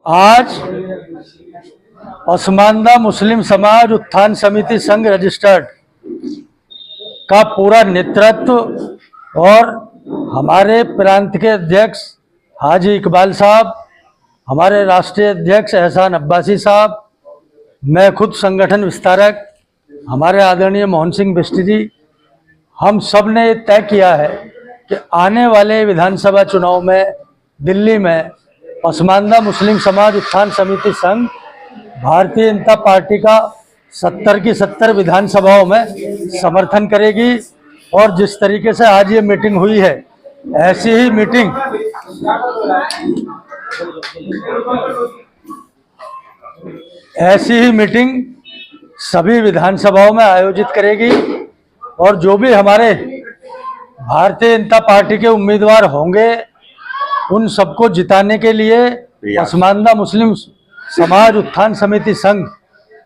आज पसमानदा मुस्लिम समाज उत्थान समिति संघ रजिस्टर्ड का पूरा नेतृत्व और हमारे प्रांत के अध्यक्ष हाजी इकबाल साहब, हमारे राष्ट्रीय अध्यक्ष एहसान अब्बासी साहब, मैं खुद संगठन विस्तारक हमारे आदरणीय मोहन सिंह बिष्ट जी, हम सब ने ये तय किया है कि आने वाले विधानसभा चुनाव में दिल्ली में पसमानदा मुस्लिम समाज उत्थान समिति संघ भारतीय जनता पार्टी का 70 की 70 विधानसभाओं में समर्थन करेगी। और जिस तरीके से आज ये मीटिंग हुई है, ऐसी ही मीटिंग सभी विधानसभाओं में आयोजित करेगी। और जो भी हमारे भारतीय जनता पार्टी के उम्मीदवार होंगे, उन सबको जिताने के लिए पसमानदा मुस्लिम समाज उत्थान समिति संघ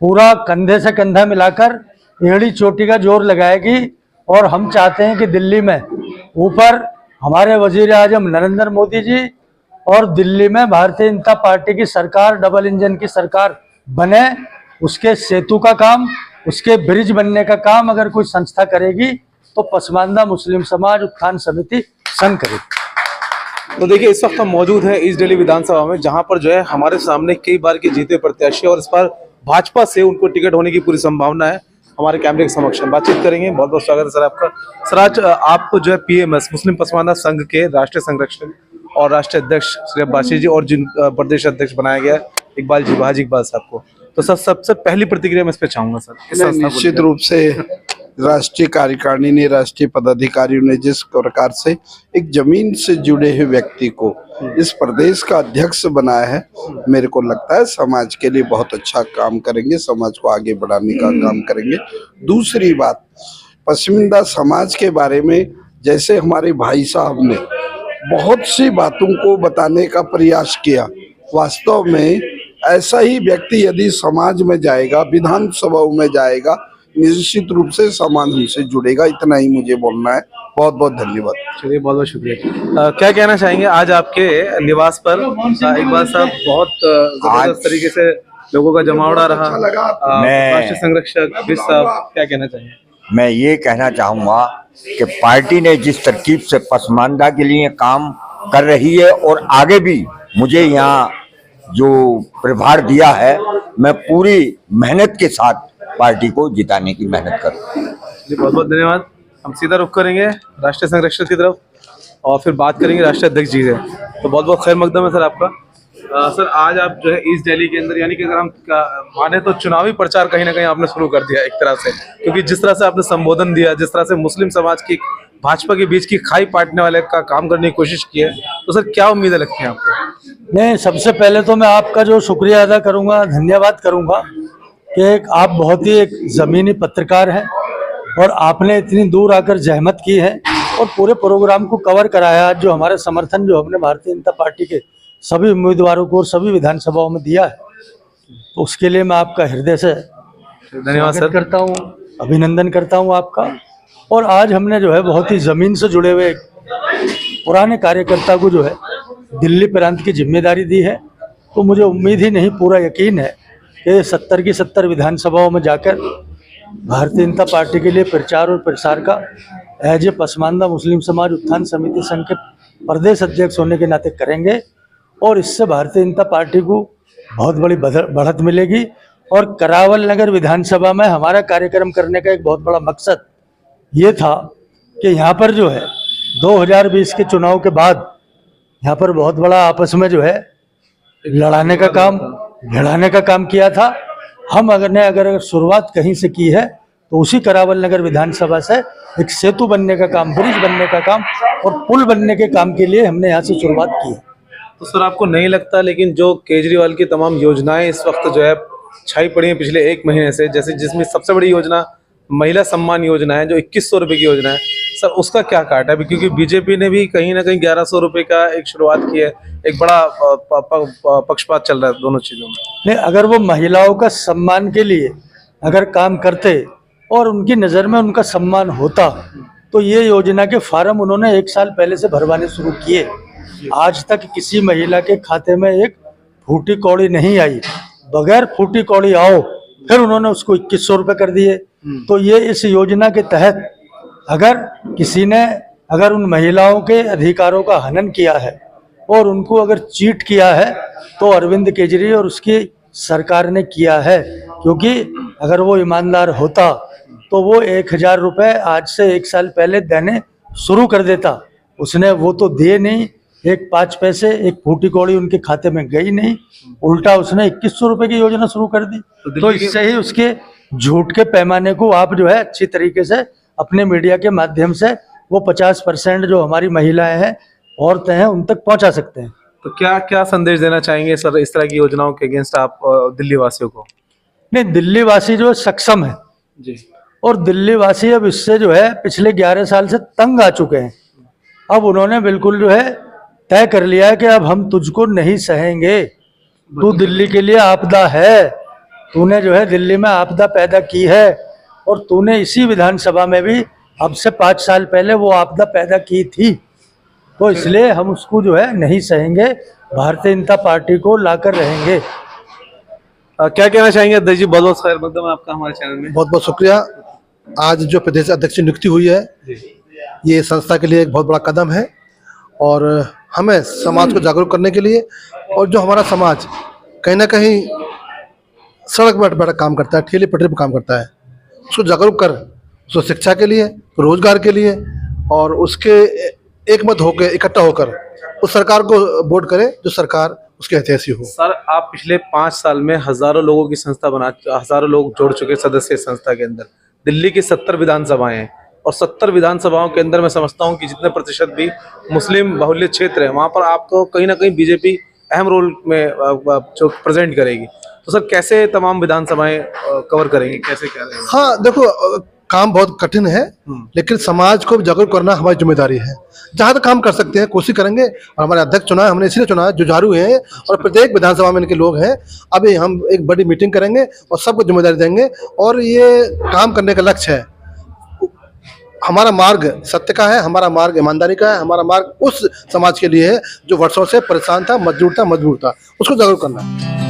पूरा कंधे से कंधा मिलाकर एड़ी चोटी का जोर लगाएगी। और हम चाहते हैं कि दिल्ली में ऊपर हमारे वजीर आजम नरेंद्र मोदी जी और दिल्ली में भारतीय जनता पार्टी की सरकार, डबल इंजन की सरकार बने। उसके सेतु का काम, उसके ब्रिज बनने का काम अगर कोई संस्था करेगी तो पसमानदा मुस्लिम समाज उत्थान समिति संघ करेगी। तो देखिए, इस वक्त हम मौजूद हैं ईस्ट दिल्ली विधानसभा में, जहां पर जो है हमारे सामने कई बार के जीते प्रत्याशी और इस बार भाजपा से उनको टिकट होने की पूरी संभावना है। हमारे कैमरे के समक्ष हम बातचीत करेंगे। बहुत बहुत स्वागत है सर आपका। सर, आज आपको जो है पीएमएस मुस्लिम पसमानदा संघ के राष्ट्रीय संरक्षक और राष्ट्रीय अध्यक्ष श्री अब्बासी जी और जिन प्रदेश अध्यक्ष बनाया गया इकबाल जी, हाजी इकबाल साहब को, तो सर सबसे पहली प्रतिक्रिया मैं इस पे चाहूंगा सर। निश्चित रूप से राष्ट्रीय कार्यकारिणी ने, राष्ट्रीय पदाधिकारियों ने जिस प्रकार से एक जमीन से जुड़े हुए व्यक्ति को इस प्रदेश का अध्यक्ष बनाया है, मेरे को लगता है समाज के लिए बहुत अच्छा काम करेंगे, समाज को आगे बढ़ाने का काम करेंगे। दूसरी बात, पसमानदा समाज के बारे में जैसे हमारे भाई साहब ने बहुत सी बातों को बताने का प्रयास किया, वास्तव में ऐसा ही व्यक्ति यदि समाज में जाएगा, विधानसभाओं में जाएगा, निश्चित रूप से समाज हमसे जुड़ेगा। इतना ही मुझे बोलना है। बहुत बहुत धन्यवाद। चलिए, बहुत बहुत शुक्रिया। क्या कहना चाहेंगे आज आपके निवास पर इकबाल साहब बहुत जबरदस्त तरीके से लोगों का जमावड़ा रहा, राष्ट्रीय संरक्षक बिष्ट साहब, क्या कहना चाहेंगे? मैं ये कहना चाहूँगा कि पार्टी ने जिस तरकीब से पसमानदा के लिए काम कर रही है और आगे भी मुझे यहाँ जो प्रभार दिया है, मैं पूरी मेहनत के साथ पार्टी को जिताने की मेहनत करूँ। जी, बहुत बहुत धन्यवाद। हम सीधा रुख करेंगे राष्ट्रीय संरक्षक की तरफ और फिर बात करेंगे राष्ट्रीय अध्यक्ष जी से। तो बहुत बहुत खैर मकदम है सर आपका। सर, आज आप जो है ईस्ट दिल्ली के अंदर, यानी कि अगर हम माने तो चुनावी प्रचार कहीं ना कहीं आपने शुरू कर दिया एक तरह से, क्योंकि जिस तरह से आपने संबोधन दिया, जिस तरह से मुस्लिम समाज की भाजपा के बीच की खाई पाटने वाले का काम करने की कोशिश की है, तो सर क्या उम्मीदें लगती हैं आपको? नहीं, सबसे पहले तो मैं आपका जो शुक्रिया अदा करूंगा, धन्यवाद करूंगा कि आप बहुत ही एक ज़मीनी पत्रकार हैं और आपने इतनी दूर आकर जहमत की है और पूरे प्रोग्राम को कवर कराया। जो हमारे समर्थन जो हमने भारतीय जनता पार्टी के सभी उम्मीदवारों को और सभी विधानसभाओं में दिया है, तो उसके लिए मैं आपका हृदय से धन्यवाद सर करता हूँ, अभिनंदन करता हूँ आपका। और आज हमने जो है बहुत ही ज़मीन से जुड़े हुए पुराने कार्यकर्ता को जो है दिल्ली प्रांत की जिम्मेदारी दी है, तो मुझे उम्मीद ही नहीं, पूरा यकीन है कि 70 की 70 विधानसभाओं में जाकर भारतीय जनता पार्टी के लिए प्रचार और प्रसार का एज ए पसमानदा मुस्लिम समाज उत्थान समिति संघ के प्रदेश अध्यक्ष होने के नाते करेंगे। और इससे भारतीय जनता पार्टी को बहुत बड़ी बढ़त मिलेगी। और करावल नगर विधानसभा में हमारा कार्यक्रम करने का एक बहुत बड़ा मकसद ये था कि यहाँ पर जो है 2020 के चुनाव के बाद यहाँ पर बहुत बड़ा आपस में जो है लड़ाने का काम, भिड़ाने का काम किया था। हम अगर शुरुआत कहीं से की है तो उसी करावल नगर विधानसभा से एक सेतु बनने का काम, ब्रिज बनने का काम और पुल बनने के काम के लिए हमने यहाँ से शुरुआत की है। तो सर, आपको नहीं लगता लेकिन जो केजरीवाल की तमाम योजनाएं इस वक्त जो है छाई पड़ी हैं पिछले एक महीने से, जैसे जिसमें सबसे बड़ी योजना महिला सम्मान योजना है, जो 2100 रुपये की योजना है, सर उसका क्या काट है अभी? क्योंकि बीजेपी ने भी कहीं ना कहीं 1100 रुपये का एक शुरुआत की है, एक बड़ा पक्षपात चल रहा है दोनों चीज़ों में। नहीं, अगर वो महिलाओं का सम्मान के लिए अगर काम करते और उनकी नज़र में उनका सम्मान होता, तो ये योजना के फार्म उन्होंने 1 साल पहले से भरवाने शुरू किए। आज तक किसी महिला के खाते में एक फूटी कौड़ी नहीं आई, बगैर फूटी कौड़ी आओ, फिर उन्होंने उसको 2100 रुपये कर दिए। तो ये इस योजना के तहत अगर किसी ने अगर उन महिलाओं के अधिकारों का हनन किया है और उनको अगर चीट किया है तो अरविंद केजरी और उसकी सरकार ने किया है, क्योंकि अगर वो ईमानदार होता तो वो 1000 रुपये आज से 1 साल पहले देने शुरू कर देता। उसने वो तो दिए नहीं, एक 5 पैसे, एक फूटी कौड़ी उनके खाते में गई नहीं, उल्टा उसने 2100 रुपये की योजना शुरू कर दी। तो इससे ही उसके झूठ के पैमाने को आप जो है अच्छी तरीके से अपने मीडिया के माध्यम से वो 50% जो हमारी महिलाएं हैं, औरतें हैं, उन तक पहुंचा सकते हैं। तो क्या क्या संदेश देना चाहेंगे सर इस तरह की योजनाओं के अगेंस्ट आप दिल्ली वासियों को? नहीं, दिल्ली वासी जो है सक्षम है जी, और दिल्ली वासी अब इससे जो है पिछले 11 साल से तंग आ चुके हैं। अब उन्होंने बिल्कुल जो है तय कर लिया है कि अब हम तुझको नहीं सहेंगे, तू दिल्ली के लिए आपदा है, तूने जो है दिल्ली में आपदा पैदा की है और तूने इसी विधानसभा में भी अब से 5 साल पहले वो आपदा पैदा की थी। तो इसलिए हम उसको जो है नहीं सहेंगे, भारतीय जनता पार्टी को लाकर रहेंगे। क्या कहना चाहेंगे अध्यक्ष जी? बहुत बहुत खैर मकदम है आपका हमारे चैनल में। बहुत बहुत शुक्रिया। आज जो प्रदेश अध्यक्ष की नियुक्ति हुई है, ये संस्था के लिए एक बहुत बड़ा कदम है और हमें समाज को जागरूक करने के लिए, और जो हमारा समाज कहीं ना कहीं सड़क पर बैठ काम करता है, ठेले पटरी पर काम करता है, उसको जागरूक कर उसको शिक्षा के लिए, रोजगार के लिए, और उसके एक मत होकर इकट्ठा होकर उस सरकार को वोट करे जो सरकार उसके हितैषी हो। सर, आप पिछले 5 साल में हजारों लोगों की संस्था हजारों लोग जोड़ चुके सदस्य इस संस्था के अंदर। दिल्ली की 70 विधानसभाएं हैं और 70 विधानसभाओं के अंदर मैं समझता हूं कि जितने प्रतिशत भी मुस्लिम बाहुल्य क्षेत्र है, वहां पर आपको कहीं ना कहीं बीजेपी अहम रोल में जो प्रेजेंट करेगी। तो सर, कैसे तमाम विधानसभाएं कवर करेंगे, कैसे क्या रहेगा? हाँ देखो, काम बहुत कठिन है, लेकिन समाज को जागरूक करना हमारी जिम्मेदारी है। जहाँ तक काम कर सकते हैं कोशिश करेंगे, और हमारे अध्यक्ष चुना है, हमने इसलिए चुना है, जुझारू हैं और प्रत्येक विधानसभा में इनके लोग हैं। अभी हम एक बड़ी मीटिंग करेंगे और सबको जिम्मेदारी देंगे, और ये काम करने का लक्ष्य है। हमारा मार्ग सत्य का है, हमारा मार्ग ईमानदारी का है, हमारा मार्ग उस समाज के लिए है जो वर्षों से परेशान था, मजबूर था, उसको जागरूक करना।